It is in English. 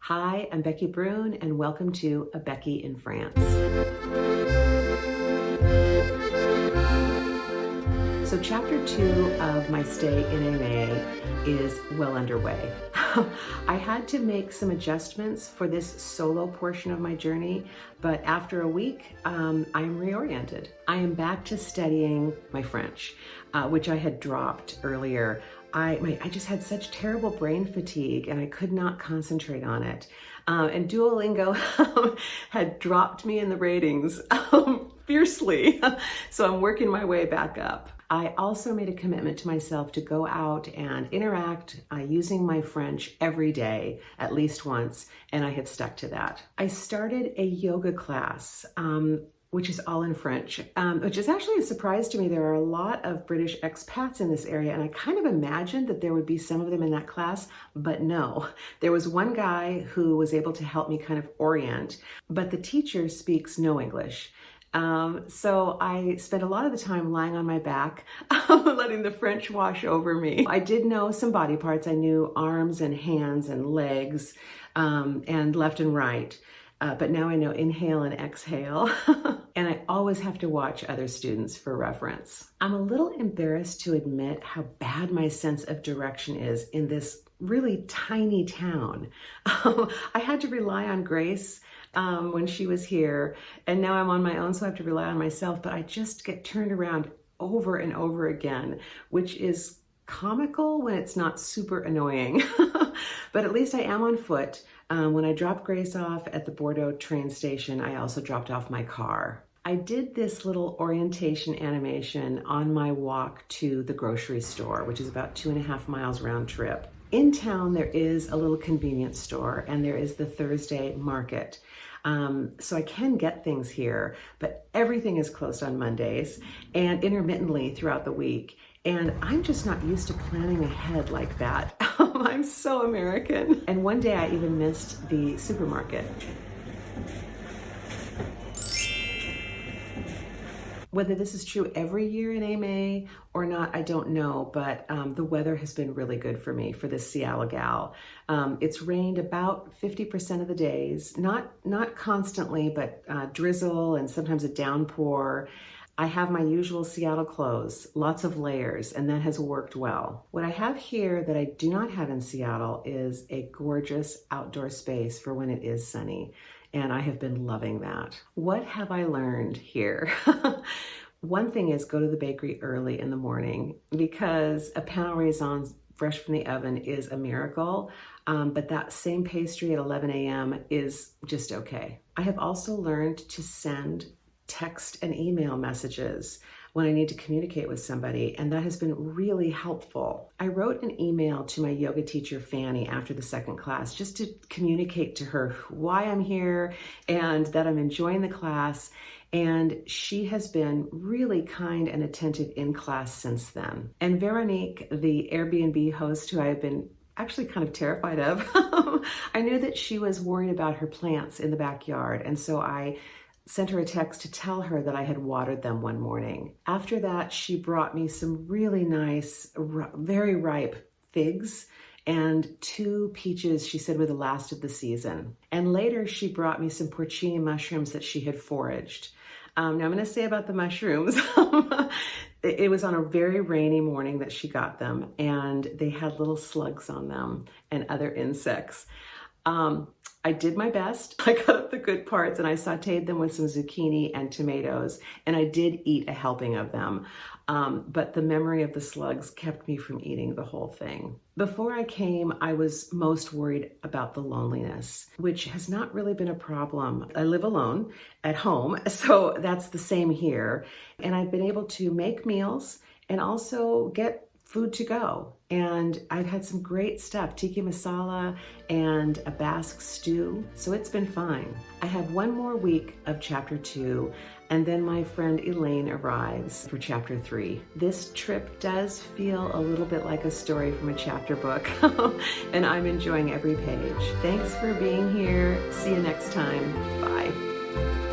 Hi, I'm Becky Brune, and welcome to A Becky in France. So chapter 2 of my stay in Eymet is well underway. I had to make some adjustments for this solo portion of my journey, but after a week, I'm reoriented. I am back to studying my French, which I had dropped earlier. I just had such terrible brain fatigue and I could not concentrate on it. And Duolingo had dropped me in the ratings fiercely. So I'm working my way back up. I also made a commitment to myself to go out and interact using my French every day, at least once, and I have stuck to that. I started a yoga class, which is all in French, which is actually a surprise to me. There are a lot of British expats in this area, and I kind of imagined that there would be some of them in that class, but no. There was one guy who was able to help me kind of orient, but the teacher speaks no English. So I spent a lot of the time lying on my back, letting the French wash over me. I did know some body parts. I knew arms and hands and legs, and left and right. But now I know inhale and exhale. And I always have to watch other students for reference. I'm a little embarrassed to admit how bad my sense of direction is in this really tiny town. I had to rely on Grace when she was here, and now I'm on my own, so I have to rely on myself, but I just get turned around over and over again, which is comical when it's not super annoying. But at least I am on foot. When I dropped Grace off at the Bordeaux train station, I also dropped off my car. I did this little orientation animation on my walk to the grocery store, which is about 2.5 miles round trip. In town, there is a little convenience store, and there is the Thursday market. So I can get things here, but everything is closed on Mondays and intermittently throughout the week. And I'm just not used to planning ahead like that. I'm so American. And one day I even missed the supermarket. Whether this is true every year in Eymet or not, I don't know, but the weather has been really good for me for this Seattle gal. It's rained about 50% of the days, not constantly, but drizzle and sometimes a downpour. I have my usual Seattle clothes, lots of layers, and that has worked well. What I have here that I do not have in Seattle is a gorgeous outdoor space for when it is sunny, and I have been loving that. What have I learned here? One thing is go to the bakery early in the morning because a pain au raisin fresh from the oven is a miracle, but that same pastry at 11 a.m. is just okay. I have also learned to send text and email messages when I need to communicate with somebody, and that has been really helpful. I wrote an email to my yoga teacher, Fanny, after the second class, just to communicate to her why I'm here and that I'm enjoying the class, and she has been really kind and attentive in class since then. And Veronique, the Airbnb host who I have been actually kind of terrified of, I knew that she was worried about her plants in the backyard, and so I sent her a text to tell her that I had watered them one morning. After that, she brought me some really nice, very ripe figs and 2 peaches she said were the last of the season. And later she brought me some porcini mushrooms that she had foraged. Now I'm going to say about the mushrooms, it was on a very rainy morning that she got them, and they had little slugs on them and other insects. I did my best. I cut up the good parts and I sauteed them with some zucchini and tomatoes, and I did eat a helping of them. But the memory of the slugs kept me from eating the whole thing. Before I came, I was most worried about the loneliness, which has not really been a problem. I live alone at home, so that's the same here. And I've been able to make meals and also get food to go. And I've had some great stuff, tikka masala and a Basque stew, so it's been fine. I have one more week of chapter 2, and then my friend Elaine arrives for chapter 3. This trip does feel a little bit like a story from a chapter book, and I'm enjoying every page. Thanks for being here. See you next time. Bye.